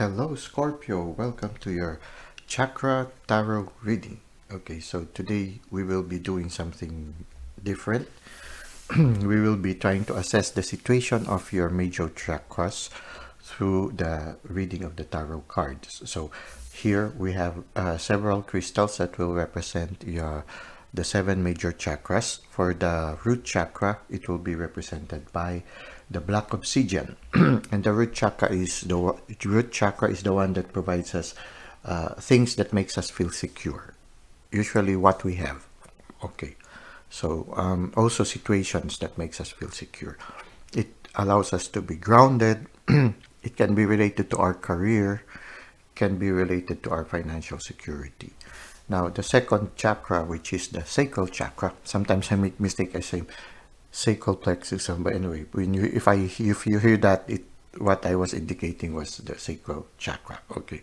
Hello Scorpio, welcome to your Chakra Tarot reading. Okay, so today we will be doing something different. We will be trying to assess the situation of your major chakras through the reading of the tarot cards. So here we have several crystals that will represent the 7 major chakras. For the root chakra, it will be represented by the black obsidian, and the root chakra is the one that provides us things that makes us feel secure. Usually, what we have. Okay, so also situations that makes us feel secure. It allows us to be grounded. It can be related to our career, can be related to our financial security. Now, the second chakra, which is the sacral chakra, sometimes I make mistake, I say sacral plexus, but anyway, if you hear that, what I was indicating was the sacral chakra. Okay.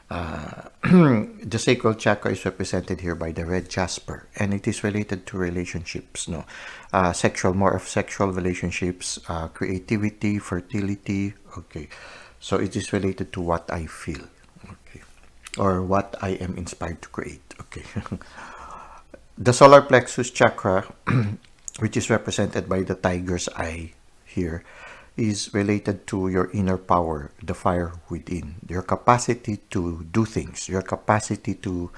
The sacral chakra is represented here by the red jasper, and it is related to relationships, more of sexual relationships, creativity, fertility. Okay, so it is related to what I feel, okay, or what I am inspired to create. Okay. The solar plexus chakra, which is represented by the tiger's eye here, is related to your inner power, the fire within, your capacity to do things, your capacity to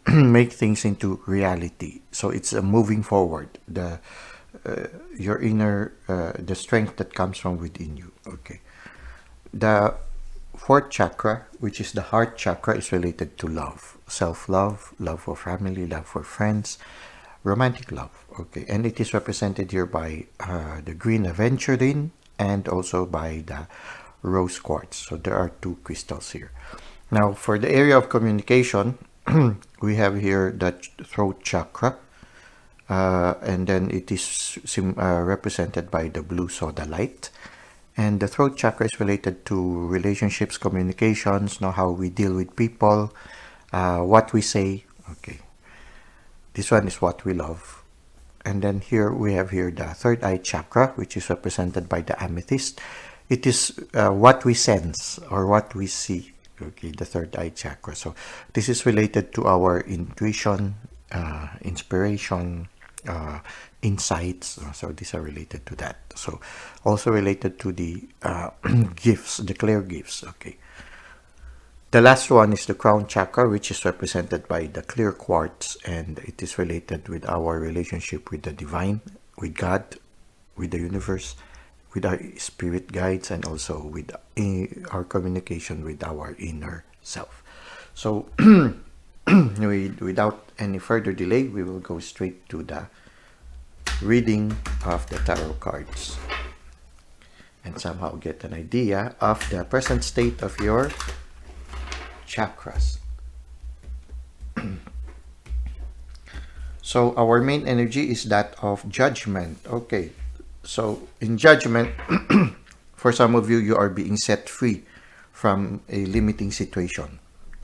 make things into reality. So it's a moving forward, your inner, the strength that comes from within you. Okay. The fourth chakra, which is the heart chakra, is related to love, self-love, love for family, love for friends, romantic love. Okay, and it is represented here by the green aventurine and also by the rose quartz. So there are 2 crystals here. Now, for the area of communication, we have here the throat chakra, and then it is represented by the blue soda light. And the throat chakra is related to relationships, communications, how we deal with people, what we say. Okay, this one is what we love. And then here we have here the third eye chakra, which is represented by the amethyst. It is what we sense or what we see. Okay, the third eye chakra. So this is related to our intuition, inspiration, insights. So these are related to that. So also related to the gifts, the clear gifts. Okay. The last one is the crown chakra, which is represented by the clear quartz, and it is related with our relationship with the divine, with God, with the universe, with our spirit guides, and also with our communication with our inner self. So without any further delay, we will go straight to the reading of the tarot cards and somehow get an idea of the present state of your chakras. So our main energy is that of judgment. Okay, so in judgment, for some of you, you are being set free from a limiting situation.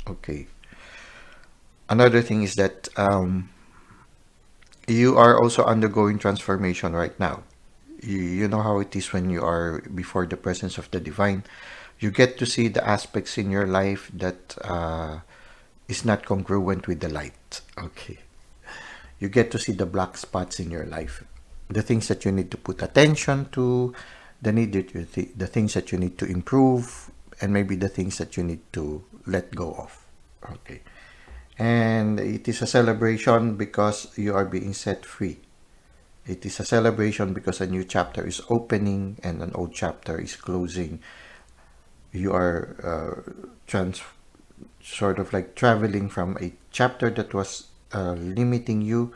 Okay. Another thing is that you are also undergoing transformation right now. You know how it is when you are before the presence of the divine. You get to see the aspects in your life that is not congruent with the light. Okay. You get to see the black spots in your life, the things that you need to put attention to, the things that you need to improve, and maybe the things that you need to let go of. Okay. And it is a celebration because you are being set free. It is a celebration because a new chapter is opening and an old chapter is closing. You are sort of like traveling from a chapter that was limiting you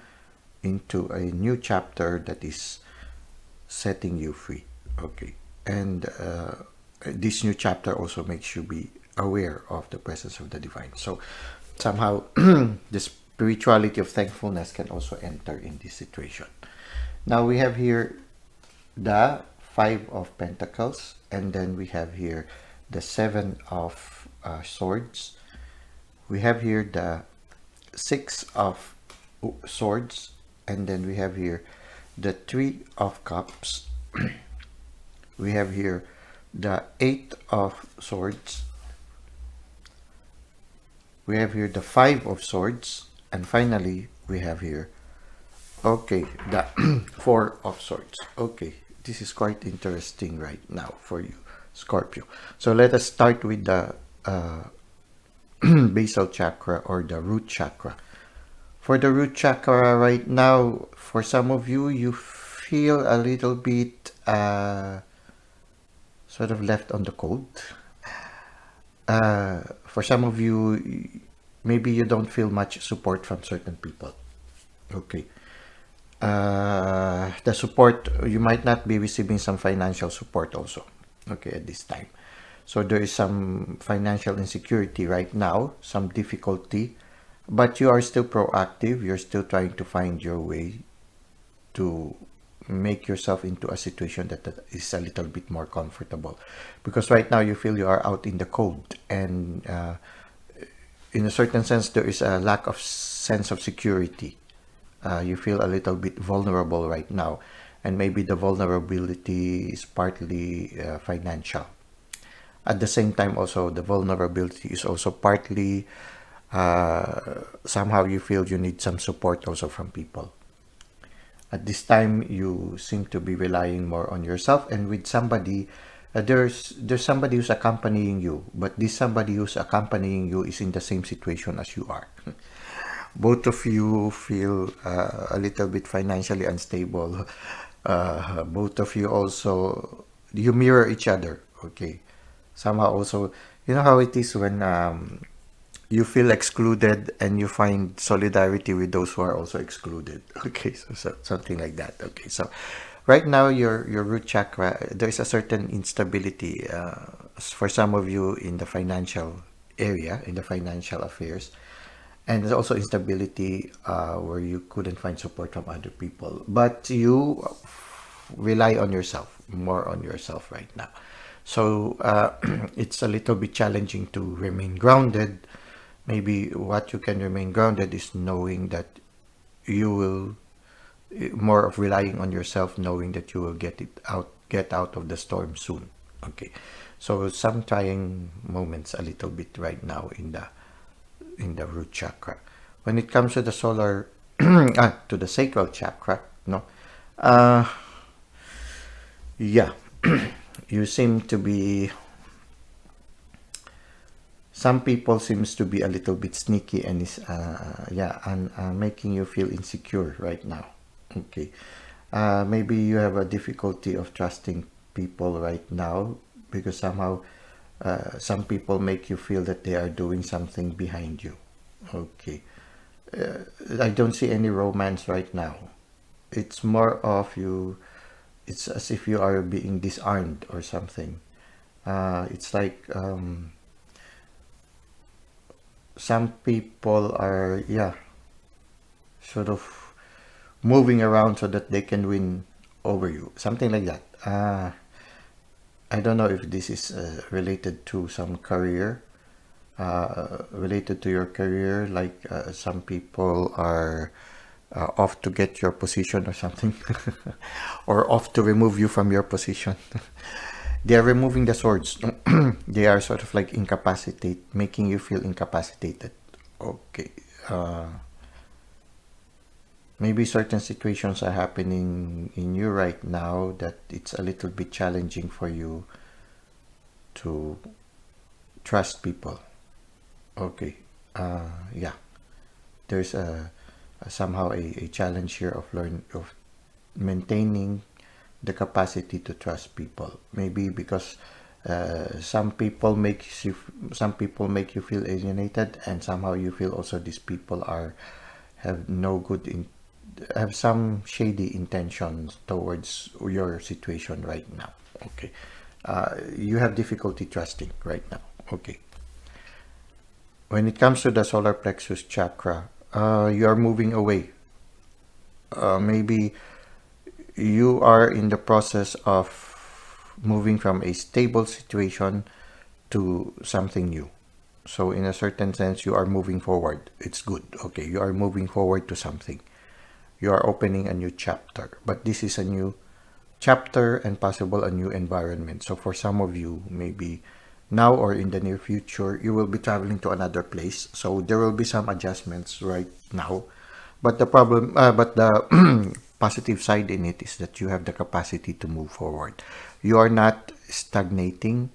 into a new chapter that is setting you free. Okay, and this new chapter also makes you be aware of the presence of the divine. So somehow the spirituality of thankfulness can also enter in this situation. Now we have here the 5 of Pentacles, and then we have here the 7 of Swords. We have here the 6 of Swords, and then we have here the 3 of Cups. We have here the 8 of Swords, we have here the Five of Swords, and finally we have here, okay, the Four of Swords. Okay, this is quite interesting right now for you, Scorpio. So let us start with the basal chakra or the root chakra. For the root chakra right now, for some of you, you feel a little bit sort of left on the cold. For some of you, maybe you don't feel much support from certain people. Okay. The support, you might not be receiving some financial support also. Okay, at this time. So there is some financial insecurity right now, some difficulty, but you are still proactive. You're still trying to find your way to make yourself into a situation that is a little bit more comfortable, because right now you feel you are out in the cold, and in a certain sense there is a lack of sense of security. You feel a little bit vulnerable right now, and maybe the vulnerability is partly financial. At the same time, also the vulnerability is also partly somehow you feel you need some support also from people. At this time, you seem to be relying more on yourself, and with somebody, there's somebody who's accompanying you, but this somebody who's accompanying you is in the same situation as you are. Both of you feel a little bit financially unstable. Both of you also, you mirror each other. Okay, somehow also, you know how it is when you feel excluded and you find solidarity with those who are also excluded. Okay, so something like that. Okay, so right now your root chakra, there's a certain instability for some of you in the financial area, in the financial affairs, and there's also instability where you couldn't find support from other people, but you rely on yourself, more on yourself right now. So it's a little bit challenging to remain grounded. Maybe what you can remain grounded is knowing that you will, more of relying on yourself, knowing that you will get out of the storm soon. Okay, so some trying moments a little bit right now in the root chakra. When it comes to the to the sacral chakra, no, yeah, you seem to be, some people seems to be a little bit sneaky and is making you feel insecure right now. Okay, maybe you have a difficulty of trusting people right now, because somehow some people make you feel that they are doing something behind you. Okay, I don't see any romance right now. It's more of you, it's as if you are being disarmed or something. It's like some people are, sort of moving around so that they can win over you, something like that. I don't know if this is related to some career, related to your career, like some people are off to get your position or something, or off to remove you from your position. They are removing the swords. They are sort of like making you feel incapacitated. Okay. Maybe certain situations are happening in you right now that it's a little bit challenging for you to trust people. Okay. There's somehow a challenge here of maintaining the capacity to trust people. Maybe because some people make you feel alienated, and somehow you feel also these people have some shady intentions towards your situation right now. Okay, you have difficulty trusting right now. Okay, when it comes to the solar plexus chakra, you are moving away. Maybe you are in the process of moving from a stable situation to something new. So in a certain sense, you are moving forward. It's good. Okay, you are moving forward to something. You are opening a new chapter, but this is a new chapter and possible a new environment. So for some of you, maybe now or in the near future, you will be traveling to another place. So there will be some adjustments right now. But the problem, but the positive side in it is that you have the capacity to move forward. You are not stagnating,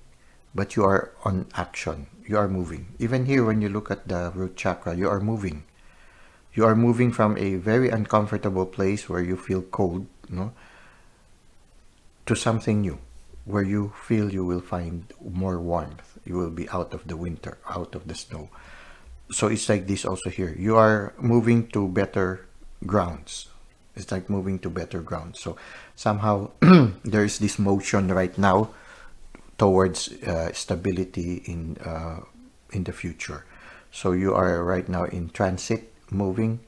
but you are on action. You are moving. Even here, when you look at the root chakra, you are moving. You are moving from a very uncomfortable place where you feel cold, to something new, where you feel you will find more warmth. You will be out of the winter, out of the snow. So it's like this also here. You are moving to better grounds. It's like moving to better grounds. So somehow there is this motion right now towards stability in the future. So you are right now in transit, moving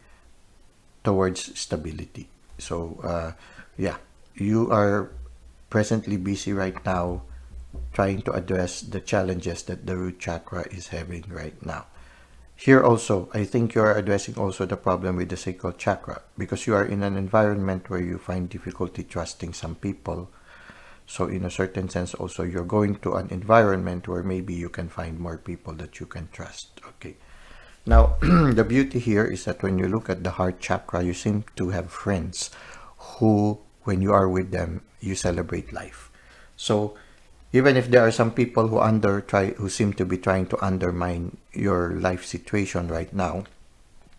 towards stability. So yeah, you are presently busy right now trying to address the challenges that the root chakra is having right now. Here also, I think you are addressing also the problem with the sacral chakra, because you are in an environment where you find difficulty trusting some people. So in a certain sense also, you're going to an environment where maybe you can find more people that you can trust. Okay. Now, the beauty here is that when you look at the heart chakra, you seem to have friends who, when you are with them, you celebrate life. So even if there are some people who seem to be trying to undermine your life situation right now,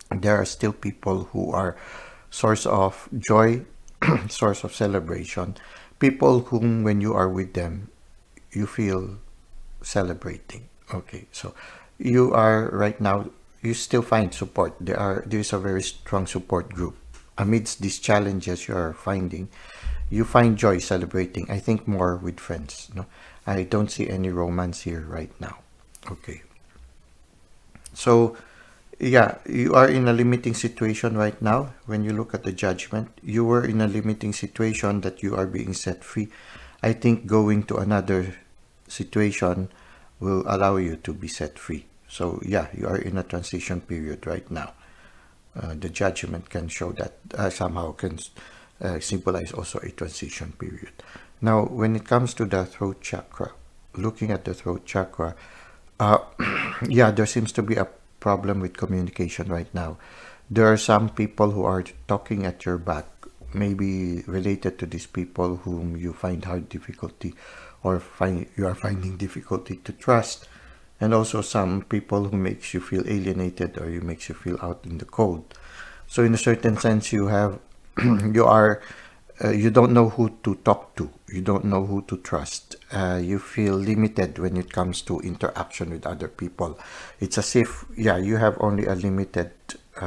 there are still people who are source of joy, source of celebration, people whom when you are with them, you feel celebrating. Okay, so you are right now, you still find support. There's a very strong support group. Amidst these challenges you are finding, you find joy celebrating, I think, more with friends. No, I don't see any romance here right now. Okay. So, yeah, you are in a limiting situation right now. When you look at the judgment, you were in a limiting situation that you are being set free. I think going to another situation will allow you to be set free. So, yeah, you are in a transition period right now. The judgment can show that, somehow can symbolize also a transition period. Now, when it comes to the throat chakra, looking at the throat chakra, uh, yeah, there seems to be a problem with communication right now. There are some people who are talking at your back, maybe related to these people whom you find hard difficulty, or you are finding difficulty to trust, and also some people who makes you feel alienated, or you makes you feel out in the cold. So in a certain sense, you have you don't know who to talk to, you don't know who to trust, you feel limited when it comes to interaction with other people. It's as if, yeah, you have only a limited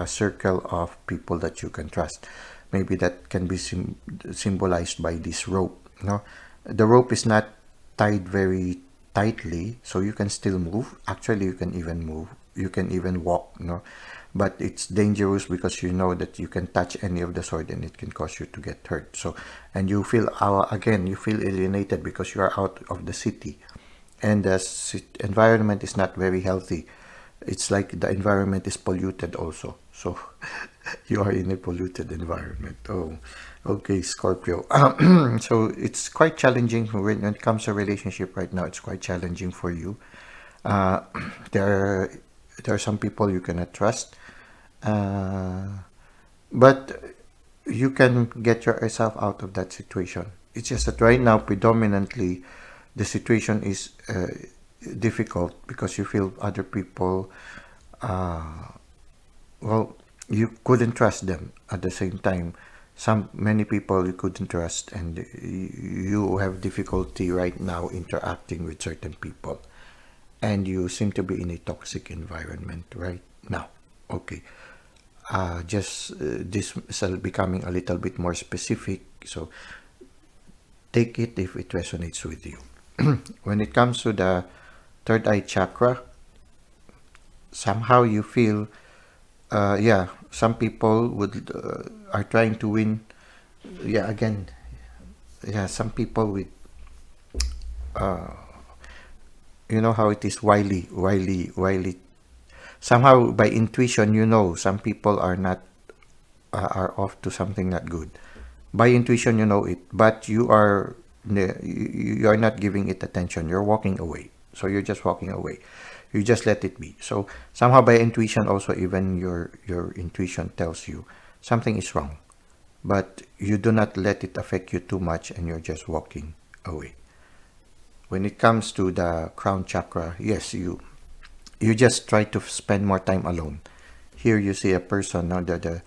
circle of people that you can trust. Maybe that can be symbolized by this rope. No, the rope is not tied very tightly, so you can still move. Actually, you can even move, you can even walk. No, but it's dangerous because you know that you can touch any of the sword and it can cause you to get hurt. So, and you feel, again, you feel alienated because you are out of the city, and the environment is not very healthy. It's like the environment is polluted also. So you are in a polluted environment. Oh, okay, Scorpio. So it's quite challenging when it comes to relationship right now. It's quite challenging for you. Uh, there, there are some people you cannot trust, uh, but you can get yourself out of that situation. It's just that right now, predominantly, the situation is difficult because you feel other people, uh, well, you couldn't trust them at the same time. Many people you couldn't trust, and you have difficulty right now interacting with certain people, and you seem to be in a toxic environment right now. Okay. Just this is becoming a little bit more specific, so take it if it resonates with you. When it comes to the third eye chakra, somehow you feel, yeah, some people are trying to win. Yeah, again, yeah, some people with, uh, you know how it is, wily. Somehow by intuition, some people are not, are off to something not good. By intuition, you know it, but you are not giving it attention. You're walking away. So you're just walking away. You just let it be. So somehow by intuition also, even your intuition tells you something is wrong. But you do not let it affect you too much, and you're just walking away. When it comes to the crown chakra, yes, you just try to spend more time alone. Here you see a person, no, the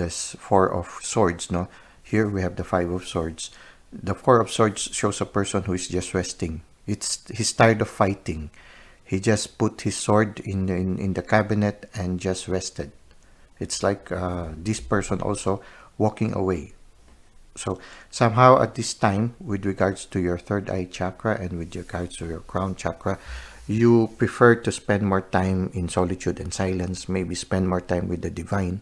four of swords, no. Here we have the five of swords. The four of swords shows a person who is just resting. He's tired of fighting. He just put his sword in the cabinet and just rested. It's like this person also walking away. So somehow at this time, with regards to your third eye chakra and with regards to your crown chakra, you prefer to spend more time in solitude and silence, maybe spend more time with the divine,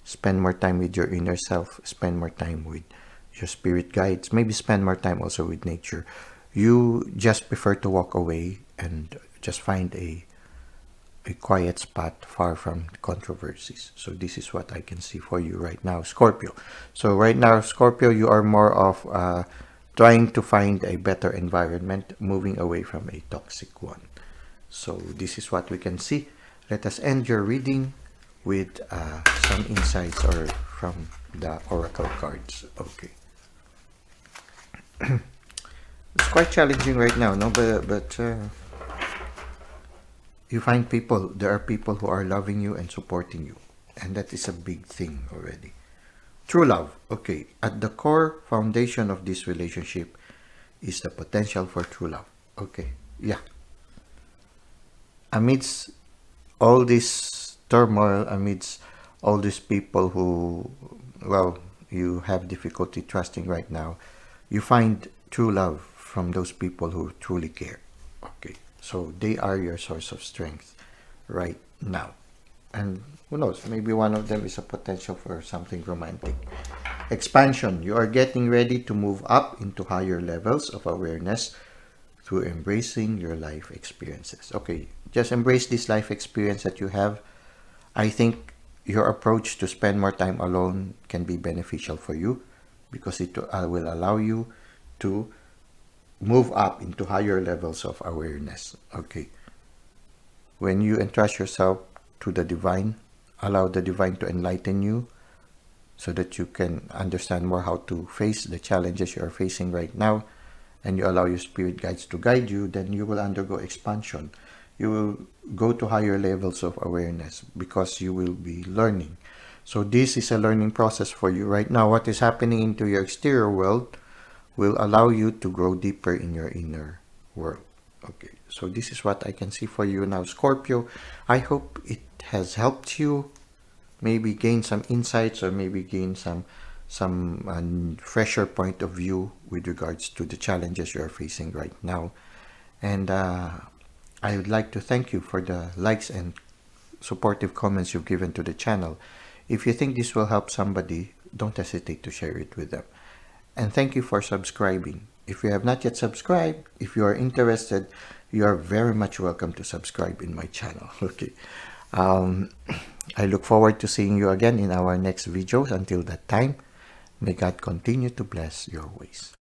spend more time with your inner self, spend more time with your spirit guides, maybe spend more time also with nature. You just prefer to walk away and just find a quiet spot far from controversies. So this is what I can see for you right now, Scorpio. So right now, Scorpio, you are more of trying to find a better environment, moving away from a toxic one. So this is what we can see. Let us end your reading with some insights or from the oracle cards. Okay. It's quite challenging right now, no? But you find people, there are people who are loving you and supporting you. And that is a big thing already. True love. Okay. At the core foundation of this relationship is the potential for true love. Okay. Yeah. Amidst all this turmoil, amidst all these people who, well, you have difficulty trusting right now, you find true love from those people who truly care. Okay. So they are your source of strength right now. And who knows, maybe one of them is a potential for something romantic. Expansion. You are getting ready to move up into higher levels of awareness through embracing your life experiences. Okay, just embrace this life experience that you have. I think your approach to spend more time alone can be beneficial for you because it will allow you to move up into higher levels of awareness. Okay. When you entrust yourself to the divine, allow the divine to enlighten you so that you can understand more how to face the challenges you are facing right now, and you allow your spirit guides to guide you, then you will undergo expansion. You will go to higher levels of awareness because you will be learning. So this is a learning process for you right now. What is happening into your exterior world will allow you to grow deeper in your inner world. Okay, so this is what I can see for you now, Scorpio. I hope it has helped you maybe gain some insights or maybe gain some fresher point of view with regards to the challenges you are facing right now. And I would like to thank you for the likes and supportive comments you've given to the channel. If you think this will help somebody, don't hesitate to share it with them. And thank you for subscribing. If you have not yet subscribed, if you are interested, you are very much welcome to subscribe in my channel. Okay. I look forward to seeing you again in our next videos. Until that time, may God continue to bless your ways.